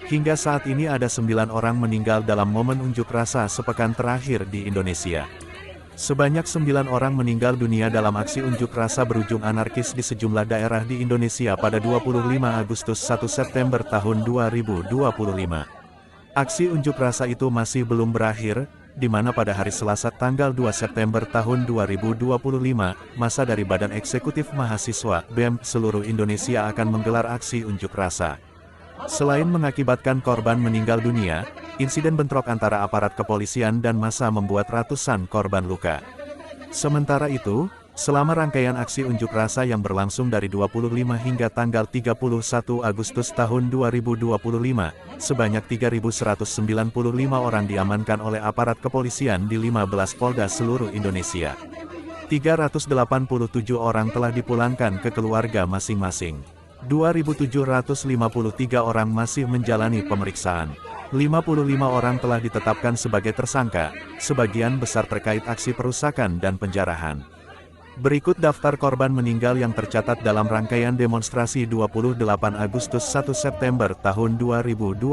Hingga saat ini ada 9 orang meninggal dalam momen unjuk rasa sepekan terakhir di Indonesia. Sebanyak 9 orang meninggal dunia dalam aksi unjuk rasa berujung anarkis di sejumlah daerah di Indonesia pada 25 Agustus 1 September tahun 2025. Aksi unjuk rasa itu masih belum berakhir, di mana pada hari Selasa tanggal 2 September tahun 2025, massa dari Badan Eksekutif Mahasiswa (BEM) seluruh Indonesia akan menggelar aksi unjuk rasa. Selain mengakibatkan korban meninggal dunia, insiden bentrok antara aparat kepolisian dan massa membuat ratusan korban luka. Sementara itu, selama rangkaian aksi unjuk rasa yang berlangsung dari 25 hingga tanggal 31 Agustus tahun 2025, sebanyak 3.195 orang diamankan oleh aparat kepolisian di 15 Polda seluruh Indonesia. 387 orang telah dipulangkan ke keluarga masing-masing. 2.753 orang masih menjalani pemeriksaan. 55 orang telah ditetapkan sebagai tersangka, sebagian besar terkait aksi perusakan dan penjarahan. Berikut daftar korban meninggal yang tercatat dalam rangkaian demonstrasi 28 Agustus 1 September tahun 2025.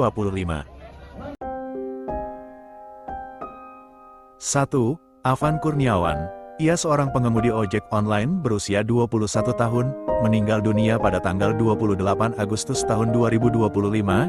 1. Afan Kurniawan. Ia seorang pengemudi ojek online berusia 21 tahun, meninggal dunia pada tanggal 28 Agustus tahun 2025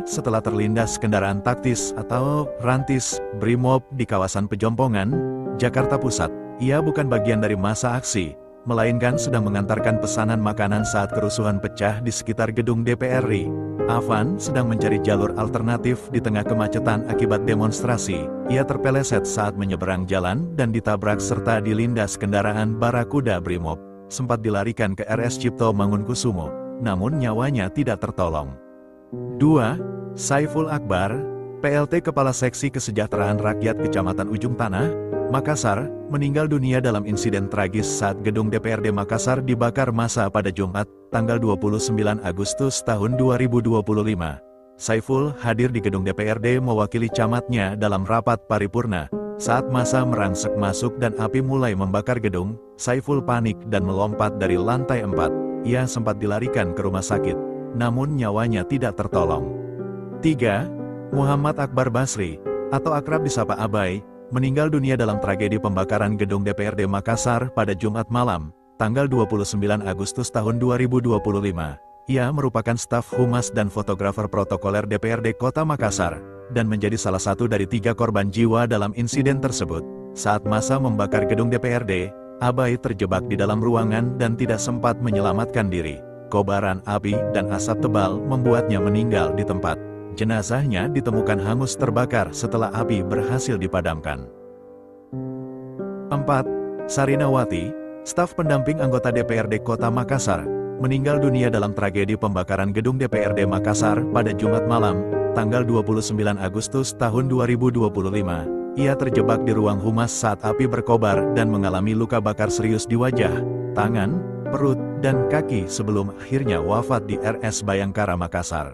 setelah terlindas kendaraan taktis atau rantis Brimob di kawasan Pejompongan, Jakarta Pusat. Ia bukan bagian dari massa aksi, melainkan sedang mengantarkan pesanan makanan saat kerusuhan pecah di sekitar gedung DPR RI. Afan sedang mencari jalur alternatif di tengah kemacetan akibat demonstrasi. Ia terpeleset saat menyeberang jalan dan ditabrak serta dilindas kendaraan Barakuda Brimob. Sempat dilarikan ke RS Cipto Mangunkusumo, namun nyawanya tidak tertolong. 2. Saiful Akbar, PLT Kepala Seksi Kesejahteraan Rakyat Kecamatan Ujung Tanah, Makassar, meninggal dunia dalam insiden tragis saat gedung DPRD Makassar dibakar massa pada Jumat, tanggal 29 Agustus tahun 2025. Saiful hadir di gedung DPRD mewakili camatnya dalam rapat paripurna. Saat massa merangsek masuk dan api mulai membakar gedung, Saiful panik dan melompat dari lantai 4. Ia sempat dilarikan ke rumah sakit, namun nyawanya tidak tertolong. 3. Muhammad Akbar Basri, atau akrab disapa Abai, meninggal dunia dalam tragedi pembakaran gedung DPRD Makassar pada Jumat malam, tanggal 29 Agustus tahun 2025. Ia merupakan staf humas dan fotografer protokoler DPRD Kota Makassar, dan menjadi salah satu dari 3 korban jiwa dalam insiden tersebut. Saat massa membakar gedung DPRD, Abai terjebak di dalam ruangan dan tidak sempat menyelamatkan diri. Kobaran api dan asap tebal membuatnya meninggal di tempat. Jenazahnya ditemukan hangus terbakar setelah api berhasil dipadamkan. 4. Sarinawati, staf pendamping anggota DPRD Kota Makassar, meninggal dunia dalam tragedi pembakaran gedung DPRD Makassar pada Jumat malam, tanggal 29 Agustus tahun 2025. Ia terjebak di ruang humas saat api berkobar dan mengalami luka bakar serius di wajah, tangan, perut, dan kaki sebelum akhirnya wafat di RS Bayangkara Makassar.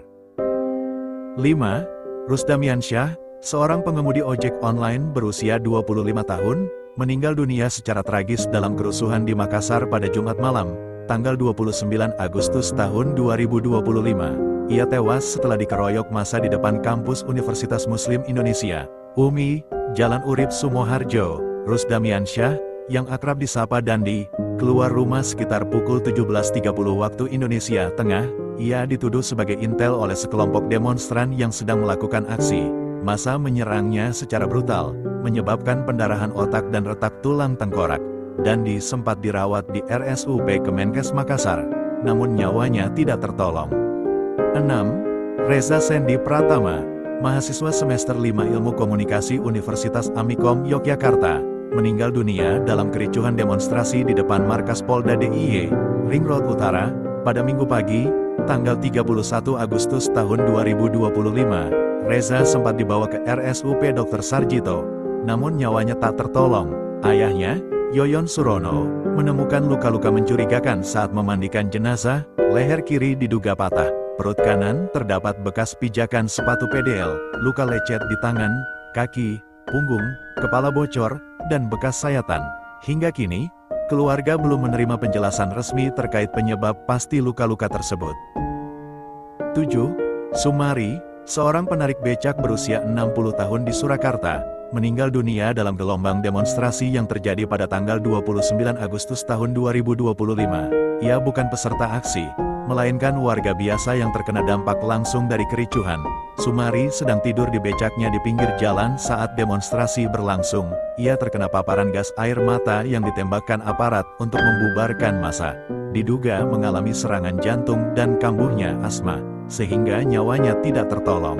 5. Rusdamiansyah, seorang pengemudi ojek online berusia 25 tahun, meninggal dunia secara tragis dalam kerusuhan di Makassar pada Jumat malam, tanggal 29 Agustus tahun 2025. Ia tewas setelah dikeroyok massa di depan kampus Universitas Muslim Indonesia, UMI, Jalan Urip Sumoharjo. Rusdamiansyah, yang akrab disapa Dandi, keluar rumah sekitar pukul 17.30 waktu Indonesia Tengah. Ia dituduh sebagai intel oleh sekelompok demonstran yang sedang melakukan aksi. Massa menyerangnya secara brutal, menyebabkan pendarahan otak dan retak tulang tengkorak. Dandi sempat dirawat di RSUP Kemenkes Makassar, namun nyawanya tidak tertolong. 6. Reza Sendi Pratama, mahasiswa semester 5 Ilmu Komunikasi Universitas Amikom Yogyakarta, meninggal dunia dalam kericuhan demonstrasi di depan markas Polda DIY, Ring Road Utara, pada Minggu pagi, tanggal 31 Agustus tahun 2025. Reza sempat dibawa ke RSUP Dr. Sarjito, namun nyawanya tak tertolong. Ayahnya, Yoyon Surono, menemukan luka-luka mencurigakan saat memandikan jenazah. Leher kiri diduga patah, perut kanan terdapat bekas pijakan sepatu PDL, luka lecet di tangan, kaki, punggung, kepala bocor, dan bekas sayatan. Hingga kini, keluarga belum menerima penjelasan resmi terkait penyebab pasti luka-luka tersebut. 7. Sumari, Seorang penarik becak berusia 60 tahun di Surakarta, meninggal dunia dalam gelombang demonstrasi yang terjadi pada tanggal 29 Agustus tahun 2025. Ia bukan peserta aksi, melainkan warga biasa yang terkena dampak langsung dari kericuhan. Sumari sedang tidur di becaknya di pinggir jalan saat demonstrasi berlangsung. Ia terkena paparan gas air mata yang ditembakkan aparat untuk membubarkan massa. Diduga mengalami serangan jantung dan kambuhnya asma, sehingga nyawanya tidak tertolong.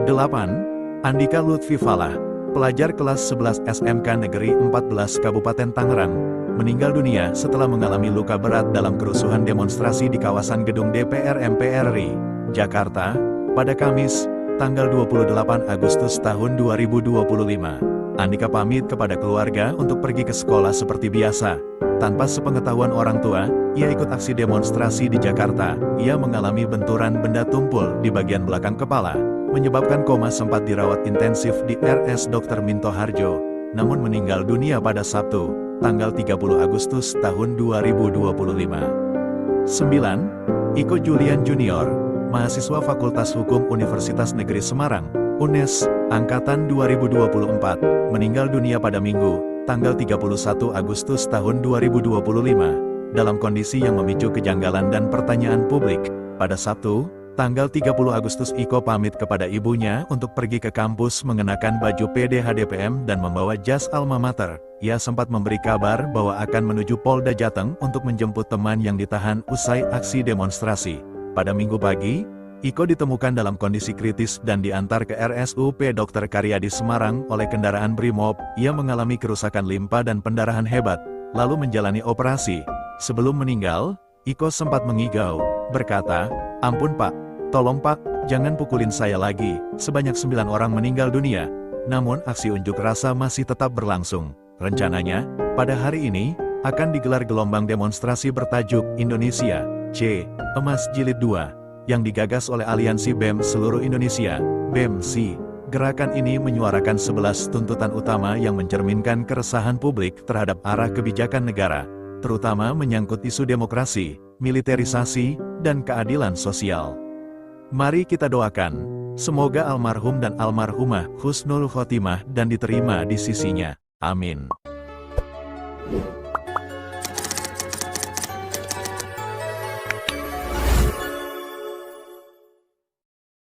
8. Andika Lutfi Falah, pelajar kelas 11 SMK Negeri 14 Kabupaten Tangerang, meninggal dunia setelah mengalami luka berat dalam kerusuhan demonstrasi di kawasan gedung DPR MPR RI, Jakarta, pada Kamis, tanggal 28 Agustus tahun 2025. Andika pamit kepada keluarga untuk pergi ke sekolah seperti biasa. Tanpa sepengetahuan orang tua, ia ikut aksi demonstrasi di Jakarta. Ia mengalami benturan benda tumpul di bagian belakang kepala, menyebabkan koma, sempat dirawat intensif di RS Dr. Minto Harjo, namun meninggal dunia pada Sabtu, tanggal 30 Agustus tahun 2025. 9. Iko Julian Junior, mahasiswa Fakultas Hukum Universitas Negeri Semarang, UNES, Angkatan 2024, meninggal dunia pada Minggu, tanggal 31 Agustus tahun 2025, dalam kondisi yang memicu kejanggalan dan pertanyaan publik. Pada Sabtu, tanggal 30 Agustus, Iko pamit kepada ibunya untuk pergi ke kampus mengenakan baju PDHDPM dan membawa jas alma mater. Ia sempat memberi kabar bahwa akan menuju Polda Jateng untuk menjemput teman yang ditahan usai aksi demonstrasi. Pada Minggu pagi, Iko ditemukan dalam kondisi kritis dan diantar ke RSUP Dr. Karyadi Semarang oleh kendaraan Brimob. Ia mengalami kerusakan limpa dan pendarahan hebat, lalu menjalani operasi. Sebelum meninggal, Iko sempat mengigau, berkata, "Ampun Pak, tolong Pak, jangan pukulin saya lagi." Sebanyak 9 orang meninggal dunia, namun aksi unjuk rasa masih tetap berlangsung. Rencananya, pada hari ini, akan digelar gelombang demonstrasi bertajuk Indonesia C. Emas Jilid 2. yang digagas oleh Aliansi BEM Seluruh Indonesia, BEMSI. Gerakan ini menyuarakan 11 tuntutan utama yang mencerminkan keresahan publik terhadap arah kebijakan negara, terutama menyangkut isu demokrasi, militerisasi, dan keadilan sosial. Mari kita doakan, semoga almarhum dan almarhumah husnul khotimah dan diterima di sisinya. Amin.